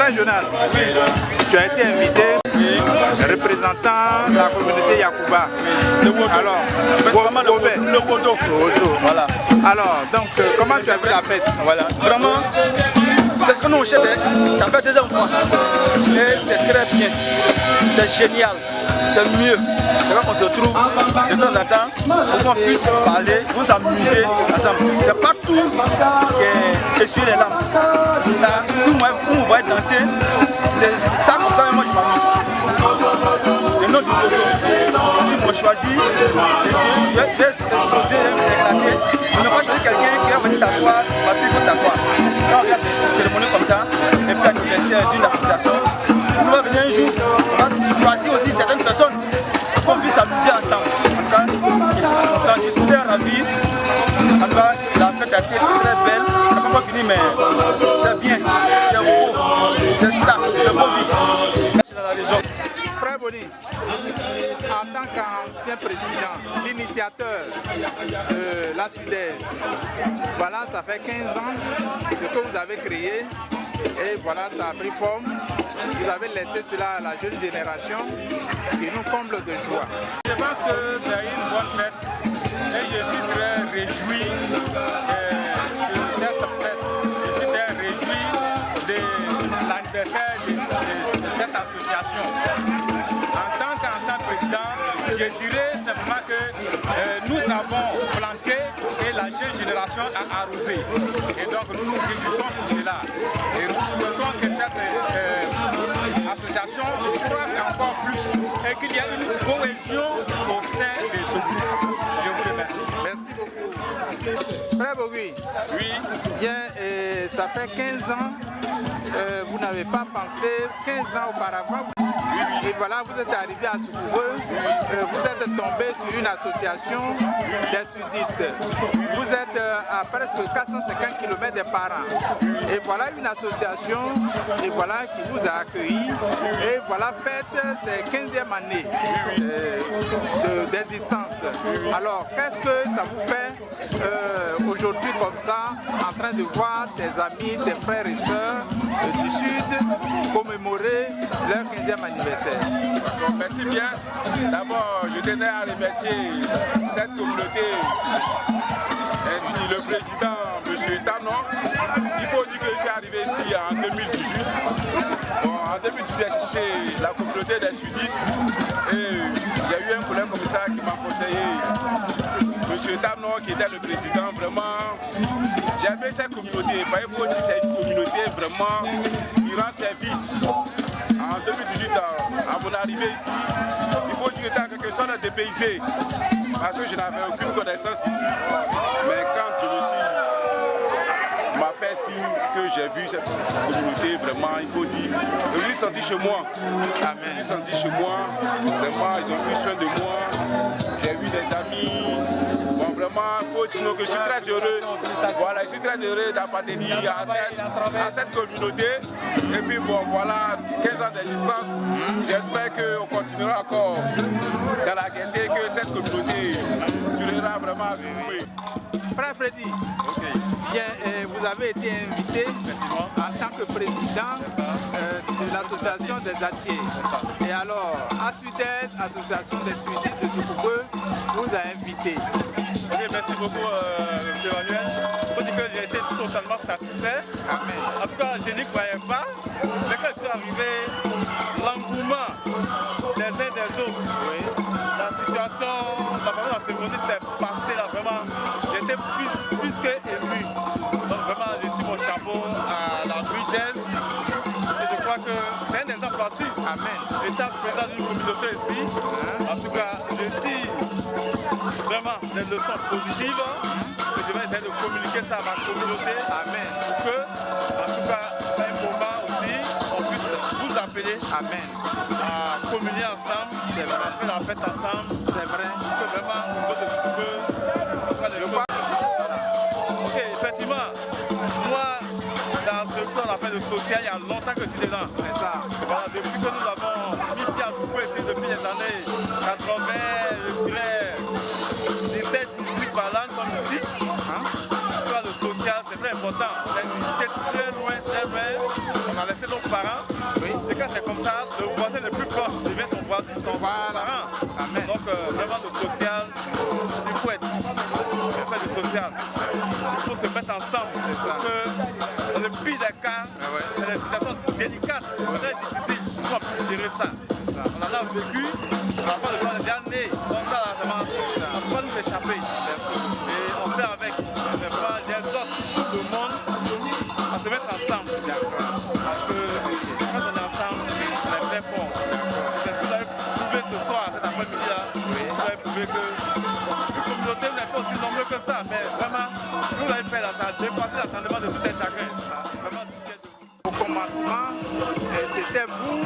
Frère Jonas, tu as été invité représentant la communauté Yakuba. Alors, le Kodo. Voilà. Alors, donc, comment tu as vu la fête? Voilà. Vraiment, c'est ce que nous cherchons. Ça fait 2 ans. Et c'est très bien. C'est génial. C'est mieux. C'est là qu'on se trouve de temps en temps pour qu'on puisse parler, nous amuser ensemble. C'est pas tout qui est sur les lampes. Ça, tout moi, pour on va danser, c'est ça comme ça, moi je m'amuse. Le nom du Kodo, ils m'ont choisi, j'ai exposé, éclaté. On n'a pas choisi quelqu'un qui va venir s'asseoir parce qu'il faut s'asseoir. Quand on regarde des cérémonies comme ça, et puis avec le vestiaire d'une association, on va venir un jour, on va choisir aussi certaines personnes pour qu'on puisse s'amuser ensemble. En tout cas, je suis content, je suis très ravi. En tout cas, la fête a été très belle. Ça ne va pas finir, mais c'est bien, c'est beau, c'est ça, c'est beau vivre. Dans la région. Frère Boni, en tant qu'ancien président, l'initiateur de la Sud-Est, voilà, ça fait 15 ans ce que vous avez créé et voilà, ça a pris forme. Vous avez laissé cela à la jeune génération qui nous comble de joie. Je pense que c'est une bonne fête et je suis très réjoui de cette fête. Je suis très réjoui de l'anniversaire de cette association. En tant qu'ancien président, je dirais simplement que nous avons planté et la jeune génération a arrosé. Et donc nous nous réjouissons pour cela. Et nous souhaitons que cette association croisse encore plus et qu'il y ait une cohésion au sein de ce groupe. Je vous remercie. Merci beaucoup. Frère Bogui, oui. Bien, ça fait 15 ans, vous n'avez pas pensé 15 ans auparavant. Et voilà, vous êtes arrivé à Soukoureux, vous êtes tombé sur une association des sudistes. Vous êtes à presque 450 km des parents. Et voilà une association et voilà, qui vous a accueilli. Et voilà, fête ses 15e année d'existence. Alors, qu'est-ce que ça vous fait aujourd'hui comme ça, en train de voir tes amis, tes frères et sœurs du Sud commémorer leur 15e anniversaire? Bon, merci bien. D'abord, je tenais à remercier cette communauté, ainsi le président, M. Tanon. Il faut dire que je suis arrivé ici en 2018. Bon, en 2018, j'ai cherché la communauté des sudistes et il y a eu un collègue commissaire qui m'a conseillé, M. Tanon, qui était le président. Vraiment, j'ai aimé cette communauté. Il faut dire que c'est une communauté vraiment qui rend service. En 2018, à mon arrivée ici, il faut dire que j'étais en quelque sorte dépaysé parce que je n'avais aucune connaissance ici. Mais quand je me suis m'a fait signe que j'ai vu cette communauté, vraiment, il faut dire, je me suis senti chez moi. Amen. Je me suis senti chez moi, vraiment, ils ont pris soin de moi. J'ai vu des amis. Bon, vraiment, il faut dire que je suis très heureux. Voilà, je suis très heureux d'appartenir à cette communauté. Et puis bon, voilà, 15 ans d'existence. J'espère qu'on continuera encore dans la gaieté, que cette communauté durera vraiment à Soukoureux. Frère Freddy, bien, vous avez été invité en tant que président de l'association des Atiers. Et alors, ASUDES, association des sudistes de Soukoureux, vous a invité. Ok, merci beaucoup, M. Emmanuel. Il faut dire que j'ai été totalement satisfait. Amen. En tout cas, je n'y croyais pas. Mais quand je suis arrivé, l'engouement des uns des autres, la situation, la cérémonie s'est passée là, vraiment. J'étais plus que ému. Donc vraiment, je tire mon chapeau à la Rue Jazz. Et je crois que c'est un exemple à suivre. Amen. Étant président d'une communauté ici, en tout cas, je tire vraiment des leçons positives. Et je vais essayer de communiquer ça à ma communauté. Amen. Pour que, en tout cas, à un moment aussi, on puisse vous appeler. Amen. À communier ensemble, à faire la fête ensemble. C'est vrai. Pour que vraiment, au niveau de Soukoureux, ok, effectivement, moi, dans ce qu'on appelle le social, il y a longtemps que je suis dedans. C'est ça. Voilà, depuis que nous avons mis pied à Soukoureux ici, depuis les années 80, je dirais 17, 18 par là, nous sommes ici. Le social, c'est très important. On a été très loin, très loin. On a laissé nos parent. Oui. Et quand c'est comme ça, le voisin le plus proche devient ton voisin, ton parent. Amen. Donc vraiment le social, il faut être du social. Il faut se mettre ensemble pour que dans le pire des cas, c'est des situations délicates, très difficiles, pour puisse gérer ça. On en a vécu, on n'a pas de gens déjà nés comme ça, vraiment, on ne peut pas nous échapper. Et on fait avec, on ne pas des autres, tout le monde, à se mettre ensemble. Parce que quand on est ensemble, on est très fort. C'est ce que vous avez prouvé ce soir, cet après-midi-là. Vous avez prouvé que la communauté n'est pas aussi nombreuse que ça, mais vraiment, ce que vous avez fait là, ça a dépassé l'entendement de tout un chacun. Vraiment, je suis fier de vous. Au commencement, c'était vous,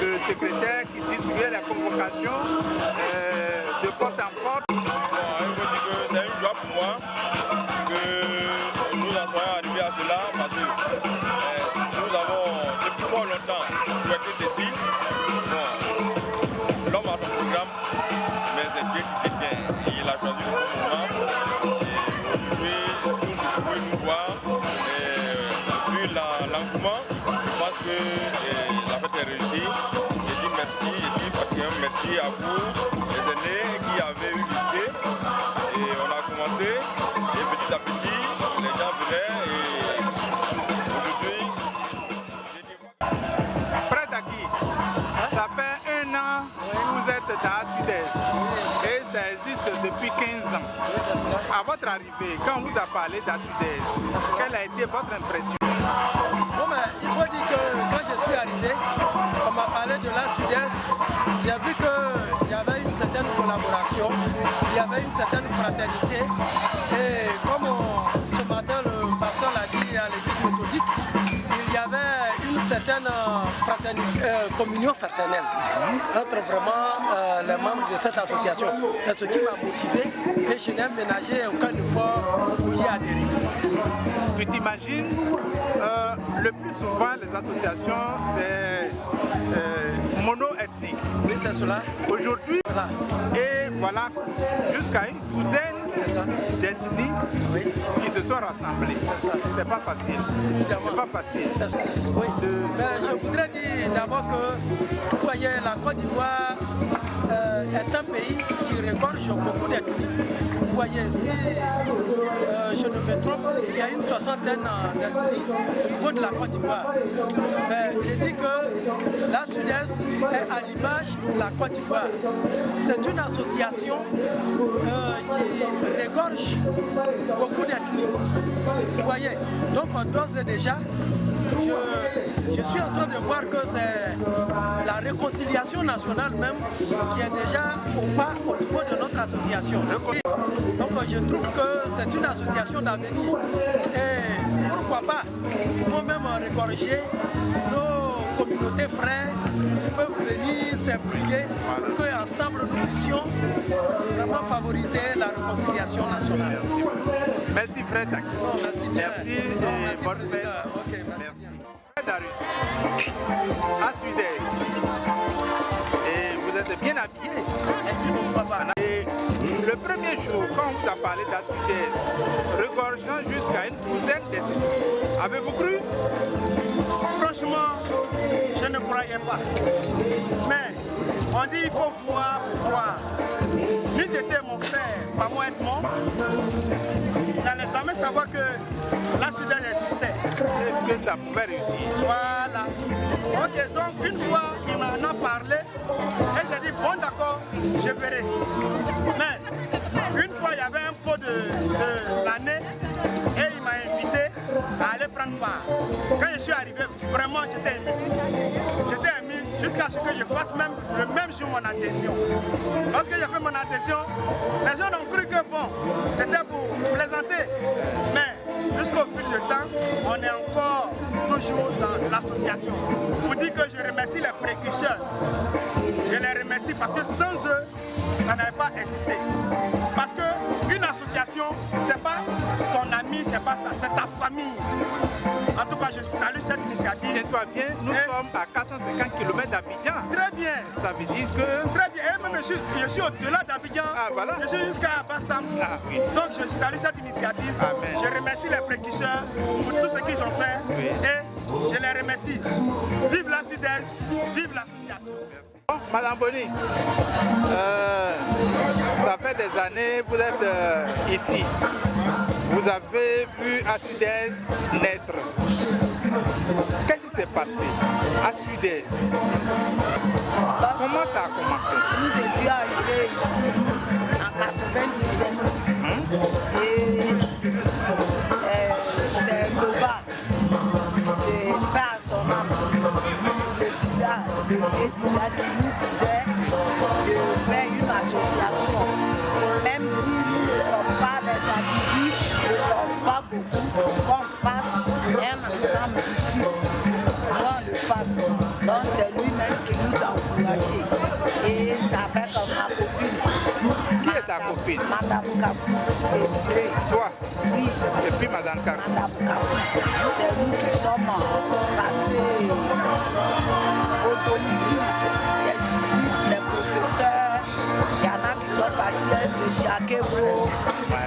le secrétaire, qui distribuait la convocation de porte en porte. Bon, je veux dire que c'est une joie pour moi que nous en soyons arrivés à cela parce que nous avons depuis fort longtemps souhaité ceci. Bon, l'homme a son programme, mais c'est Dieu qui détient. Il a choisi le bon moment. Et aujourd'hui, tous vous pouvez nous voir. Vu l'engouement, je pense que la fête est réussie. Je dis merci, je dis particulièrement merci à vous, les aînés qui avaient eu l'idée. Et on a commencé, et petit à petit, les gens venaient. Et aujourd'hui, j'ai dit... Frère Daki, ça fait 1 an que vous êtes dans la Sud-Est et ça existe depuis 15 ans. À votre arrivée, quand on vous a parlé de la Sud-Est, quelle a été votre impression? Bon, mais il faut dire que quand je suis arrivé, on m'a parlé de la Sud-Est, j'ai vu qu'il y avait une certaine collaboration, il y avait une certaine fraternité. Et comme ce matin le pasteur l'a dit à l'église méthodique, il y avait une certaine communion fraternelle entre vraiment les membres de cette association. C'est ce qui m'a motivé et je n'ai ménagé aucun effort pour y adhérer. Tu t'imagines, le plus souvent les associations c'est mono-ethnique. Oui, c'est cela. Aujourd'hui, et voilà, jusqu'à une douzaine d'ethnies qui se sont rassemblées. C'est pas facile. C'est pas facile. Oui. Mais je voudrais dire d'abord que, vous voyez, la Côte d'Ivoire est un pays qui regorge beaucoup d'ethnies. Vous voyez, si je ne me trompe, il y a une 60aine d'ethnies au niveau de la Côte d'Ivoire. Mais je dis que la Sud-Est est à l'image de la Côte d'Ivoire. C'est une association qui regorge beaucoup d'ethnies. Vous voyez, donc d'ores et déjà, je suis en train de voir que c'est la réconciliation nationale même qui est déjà au pas au niveau de notre association. Donc je trouve que c'est une association d'avenir et pourquoi pas, nous pouvons même regorger nos communautés frères qui peuvent venir s'impliquer pour qu'ensemble nous puissions vraiment favoriser la réconciliation nationale. Merci frère Daki. Merci et bonne fête. Okay, merci. Darius, à Sud-Est, et vous êtes bien habillé. Merci beaucoup papa. Et le premier jour, quand on vous a parlé de la Sud-Est, regorgeant jusqu'à une douzaine d'ethnies, avez-vous cru? Franchement, je ne croyais pas. Mais on dit il faut voir pour croire. Lui était mon frère, pas moi être mon. N'allait jamais savoir que la Sud-Est existait. Et que ça pouvait réussir. Voilà. Ok, donc une fois il m'en a parlé et j'ai dit bon d'accord, je verrai. Mais une fois il y avait un pot de l'année et il m'a invité à aller prendre part. Quand je suis arrivé, vraiment j'étais ému. J'étais ému jusqu'à ce que je fasse même le même jour mon adhésion. Lorsque j'ai fait mon adhésion, les gens ont cru que bon, c'était pour plaisanter. Mais jusqu'au fil du temps, on est encore toujours dans l'association. Pour dire que je remercie les précurseurs. Je les remercie parce que sans eux, ça n'avait pas existé. Parce qu'une association, c'est pas ton ami, c'est pas ça, c'est ta famille. En tout cas, je salue cette initiative. Tiens-toi bien, nous sommes à 450 km d'Abidjan. Très bien. Ça veut dire que... Très bien. Et même je suis au-delà d'Abidjan. Ah, voilà. Je suis jusqu'à Bassam. Ah, oui. Donc je salue cette initiative. Amen. Je remercie les précurseurs pour tout ce qu'ils ont fait. Oui. Et je les remercie. Vive la SUDES, vive l'association. Bon, Madame Boni, ça fait des années que vous êtes ici. Vous avez vu ASUDES naître. Qu'est-ce qui s'est passé à SUDES? Comment ça a commencé? Nous étions arrivés ici en 97. Et c'est le bas de paix à son âme. Le Dida qui nous disait de faire une association. Même si nous ne sommes pas les individus, nous ne sommes pas beaucoup, qu'on fasse un ensemble ici. On le fasse. Donc c'est lui-même qui nous a encouragés. Et ça fait comme ma copine. Qui est ta copine? Madame Kapou et toi? Oui. Et puis Madame Kapou. Madame Kapou. C'est nous qui sommes passés au domicile des civilistes, les professeurs. Il y en a qui sont passés de Chakebo. Oui.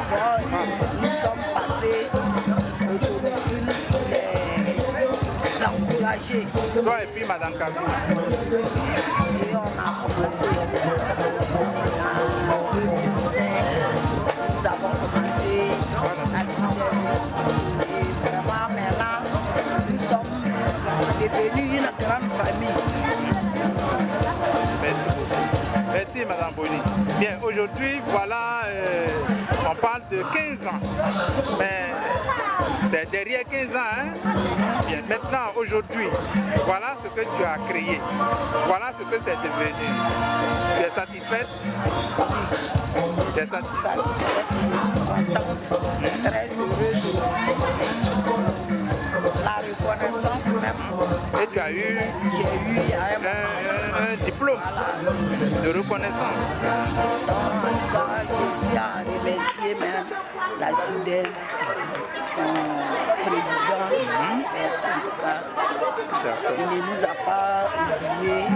Bon, nous sommes passés au domicile des encouragés. Toi et puis Madame Kapou. Et on a commencé en 2005. Nous avons commencé à SUDES. Et vraiment maintenant, nous sommes devenus une grande famille. Merci beaucoup. Merci Madame Boni. Bien, aujourd'hui, voilà, on parle de 15 ans. Mais c'est derrière 15 ans, hein? Bien, maintenant, aujourd'hui, voilà ce que tu as créé. Voilà ce que c'est devenu. Tu es satisfaite? Tu es satisfaite? Je suis contente, très heureuse aussi. La reconnaissance même. Et tu as eu J'ai eu un diplôme de reconnaissance. Donc, je tiens à remercier même la SUDES, son président, en tout cas, il ne nous a pas oubliés.